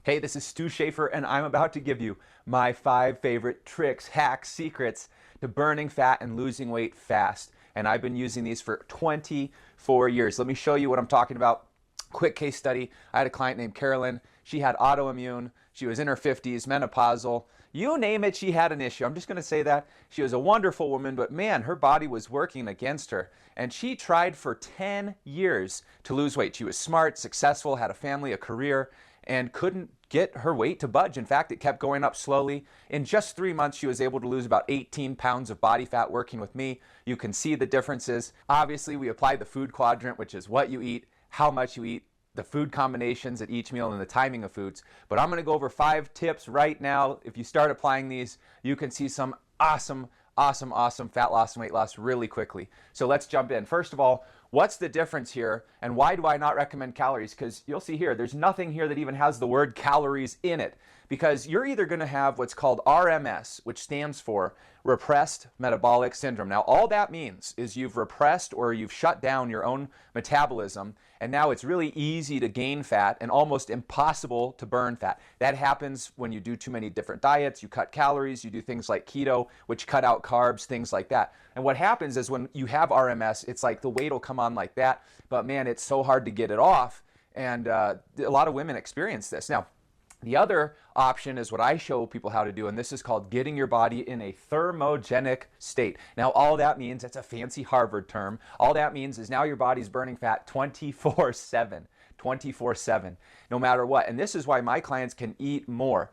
Hey, this is Stu Schaefer, and I'm about to give you my 5 favorite tricks, hacks, secrets to burning fat and losing weight fast. And I've been using these for 24 years. Let me show you what I'm talking about. Quick case study. I had a client named Carolyn. She had autoimmune. She was in her 50s, menopausal. You name it, she had an issue. I'm just going to say that. She was a wonderful woman, but man, her body was working against her. And she tried for 10 years to lose weight. She was smart, successful, had a family, a career, and couldn't get her weight to budge. In fact, it kept going up slowly. In just 3 months, she was able to lose about 18 pounds of body fat working with me. You can see the differences. Obviously, we applied the food quadrant, which is what you eat, how much you eat, the food combinations at each meal, and the timing of foods. But I'm going to go over 5 tips right now. If you start applying these, you can see some awesome fat loss and weight loss really quickly. So let's jump in. First of all, what's the difference here, and why do I not recommend calories? Because you'll see here, there's nothing here that even has the word calories in it, because you're either going to have what's called RMS, which stands for repressed metabolic syndrome. Now, all that means is you've repressed or you've shut down your own metabolism, and now it's really easy to gain fat and almost impossible to burn fat. That happens when you do too many different diets, you cut calories, you do things like keto, which cut out carbs, things like that. And what happens is when you have RMS, it's like the weight will come on like that, but man, it's so hard to get it off, and a lot of women experience this. Now, the other option is what I show people how to do, and this is called getting your body in a thermogenic state. Now, all that means, it's a fancy Harvard term, all that means is now your body's burning fat 24/7. 24/7, no matter what. And this is why my clients can eat more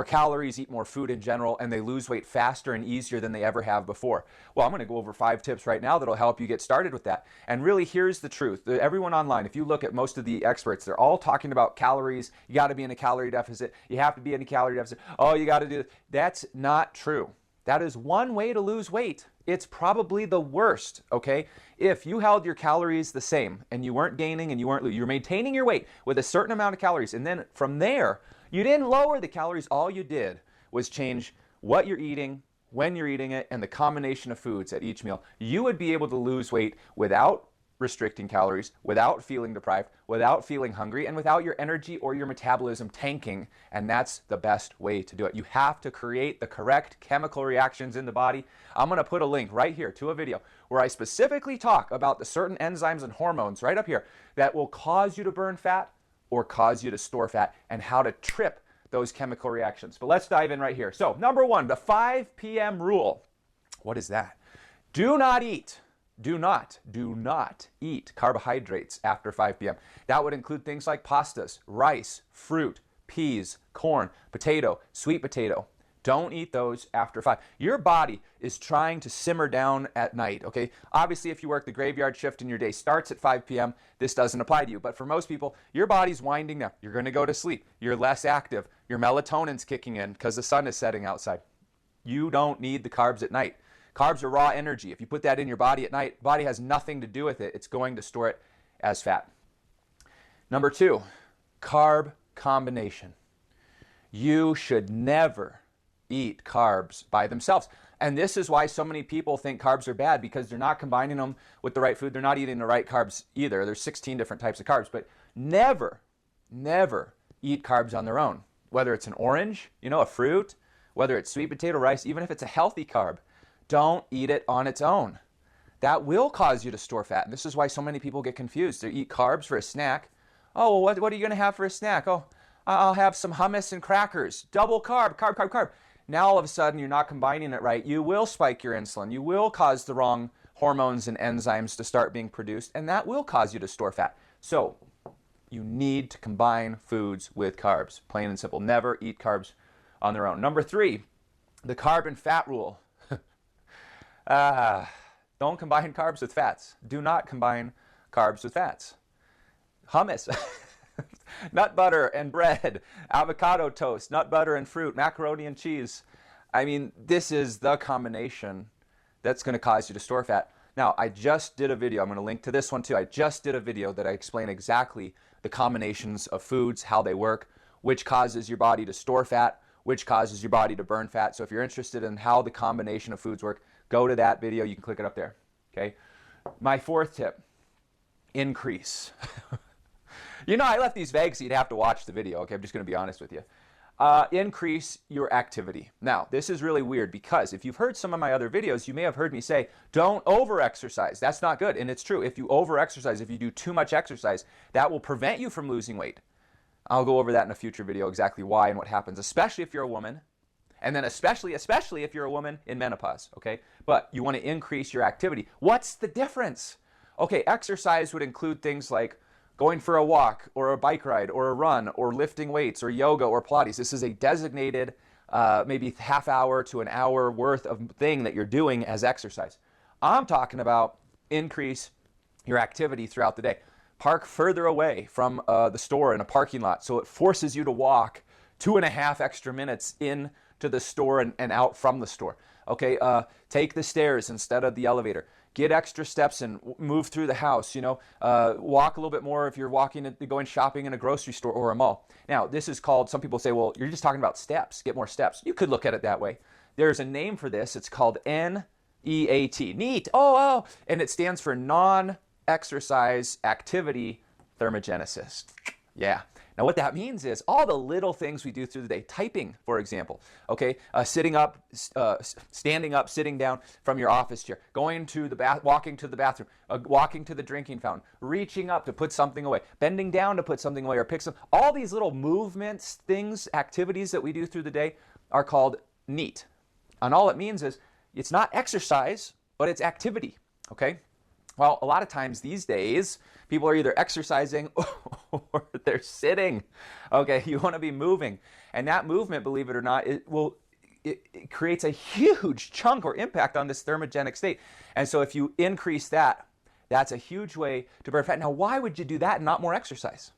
calories, eat more food in general, and they lose weight faster and easier than they ever have before. Well, I'm going to go over 5 tips right now that'll help you get started with that. And really, here's the truth. Everyone online, if you look at most of the experts, they're all talking about calories. You got to be in a calorie deficit. You have to be in a calorie deficit. Oh, you got to do this. That's not true. That is one way to lose weight. It's probably the worst, okay? If you held your calories the same and you weren't gaining and you're maintaining your weight with a certain amount of calories, and then from there, you didn't lower the calories, all you did was change what you're eating, when you're eating it, and the combination of foods at each meal, you would be able to lose weight without restricting calories, without feeling deprived, without feeling hungry, and without your energy or your metabolism tanking. And that's the best way to do it. You have to create the correct chemical reactions in the body. I'm going to put a link right here to a video where I specifically talk about the certain enzymes and hormones right up here that will cause you to burn fat or cause you to store fat, and how to trip those chemical reactions. But let's dive in right here. So number 1, the 5 p.m. rule. What is that? Do not eat carbohydrates after 5 p.m. That would include things like pastas, rice, fruit, peas, corn, potato, sweet potato. Don't eat those after 5. Your body is trying to simmer down at night, okay? Obviously, if you work the graveyard shift and your day starts at 5 p.m., this doesn't apply to you. But for most people, your body's winding down. You're going to go to sleep. You're less active. Your melatonin's kicking in because the sun is setting outside. You don't need the carbs at night. Carbs are raw energy. If you put that in your body at night, body has nothing to do with it. It's going to store it as fat. Number 2, carb combination. You should never eat carbs by themselves. And this is why so many people think carbs are bad, because they're not combining them with the right food. They're not eating the right carbs either. There's 16 different types of carbs, but never eat carbs on their own. Whether it's an orange, a fruit, whether it's sweet potato, rice, even if it's a healthy carb, don't eat it on its own. That will cause you to store fat. And this is why so many people get confused. They eat carbs for a snack. Oh, well, what are you going to have for a snack? Oh, I'll have some hummus and crackers. Double carb. Now all of a sudden you're not combining it right. You will spike your insulin. You will cause the wrong hormones and enzymes to start being produced, and that will cause you to store fat. So you need to combine foods with carbs. Plain and simple. Never eat carbs on their own. Number 3, the carb and fat rule. Don't combine carbs with fats. Do not combine carbs with fats. Hummus, nut butter and bread, avocado toast, nut butter and fruit, macaroni and cheese. I mean, this is the combination that's going to cause you to store fat. Now, I just did a video. I'm going to link to this one too. I just did a video that I explain exactly the combinations of foods, how they work, which causes your body to store fat, which causes your body to burn fat. So if you're interested in how the combination of foods work, go to that video. You can click it up there. Okay. My 4th tip, increase. You know, I left these vague so you'd have to watch the video. Okay, I'm just going to be honest with you. Increase your activity. Now, this is really weird because if you've heard some of my other videos, you may have heard me say, don't over-exercise. That's not good. And it's true. If you over-exercise, if you do too much exercise, that will prevent you from losing weight. I'll go over that in a future video, exactly why and what happens, especially if you're a woman. And then especially if you're a woman in menopause, okay? But you want to increase your activity. What's the difference? Okay, exercise would include things like going for a walk or a bike ride or a run or lifting weights or yoga or Pilates. This is a designated maybe half hour to an hour worth of thing that you're doing as exercise. I'm talking about increase your activity throughout the day. Park further away from the store in a parking lot so it forces you to walk 2.5 extra minutes in to the store and out from the store. Okay, take the stairs instead of the elevator. Get extra steps and move through the house, you know. Walk a little bit more if you're going shopping in a grocery store or a mall. Now, this is called, some people say, well, you're just talking about steps. Get more steps. You could look at it that way. There's a name for this. It's called NEAT. NEAT. Oh, and it stands for non-exercise activity thermogenesis. Yeah. Now, what that means is all the little things we do through the day, typing, for example, okay, sitting up, standing up, sitting down from your office chair, going to the walking to the bathroom, walking to the drinking fountain, reaching up to put something away, bending down to put something away or pick some, all these little movements, things, activities that we do through the day are called NEAT. And all it means is it's not exercise, but it's activity, okay? Well, a lot of times these days, people are either exercising or they're sitting. Okay, you want to be moving. And that movement, believe it or not, it creates a huge chunk or impact on this thermogenic state. And so if you increase that, that's a huge way to burn fat. Now, why would you do that and not more exercise?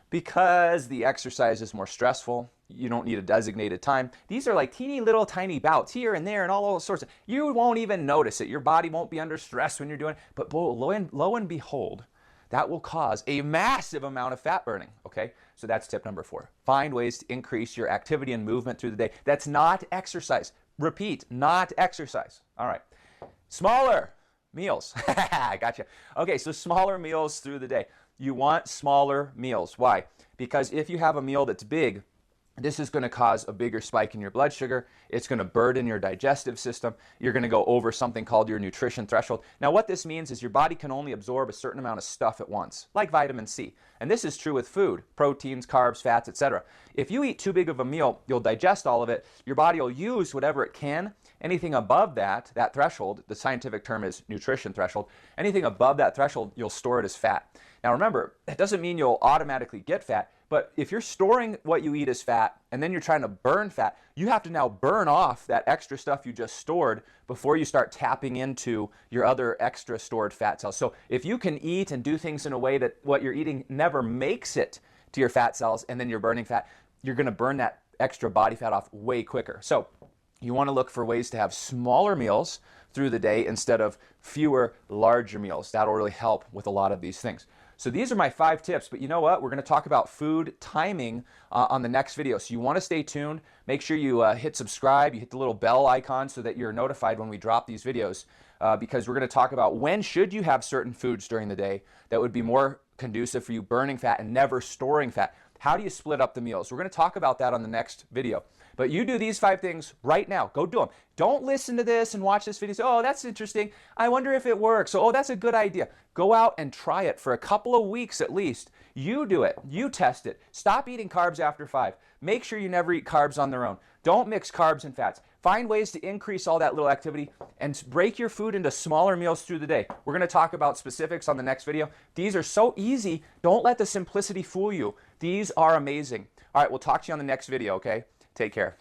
Because the exercise is more stressful. You don't need a designated time. These are like teeny little tiny bouts here and there and all sorts of, you won't even notice it. Your body won't be under stress when you're doing it. But lo and behold, that will cause a massive amount of fat burning, okay? So that's tip number 4. Find ways to increase your activity and movement through the day. That's not exercise. Repeat, not exercise. All right. Smaller meals. I gotcha. Okay, so smaller meals through the day. You want smaller meals. Why? Because if you have a meal that's big, this is going to cause a bigger spike in your blood sugar. It's going to burden your digestive system. You're going to go over something called your nutrition threshold. Now, what this means is your body can only absorb a certain amount of stuff at once, like vitamin C. And this is true with food, proteins, carbs, fats, etc. If you eat too big of a meal, you'll digest all of it. Your body will use whatever it can. Anything above that threshold, the scientific term is nutrition threshold, anything above that threshold, you'll store it as fat. Now remember, that doesn't mean you'll automatically get fat, but if you're storing what you eat as fat and then you're trying to burn fat, you have to now burn off that extra stuff you just stored before you start tapping into your other extra stored fat cells. So if you can eat and do things in a way that what you're eating never makes it to your fat cells and then you're burning fat, you're going to burn that extra body fat off way quicker. So you want to look for ways to have smaller meals through the day instead of fewer, larger meals. That'll really help with a lot of these things. So these are my 5 tips, but you know what? We're going to talk about food timing on the next video. So you want to stay tuned. Make sure you hit subscribe, you hit the little bell icon so that you're notified when we drop these videos because we're going to talk about when should you have certain foods during the day that would be more conducive for you burning fat and never storing fat. How do you split up the meals? We're going to talk about that on the next video. But you do these 5 things right now. Go do them. Don't listen to this and watch this video and say, oh, that's interesting. I wonder if it works. Oh, that's a good idea. Go out and try it for a couple of weeks at least. You do it. You test it. Stop eating carbs after 5. Make sure you never eat carbs on their own. Don't mix carbs and fats. Find ways to increase all that little activity and break your food into smaller meals through the day. We're going to talk about specifics on the next video. These are so easy. Don't let the simplicity fool you. These are amazing. All right, we'll talk to you on the next video, okay? Take care.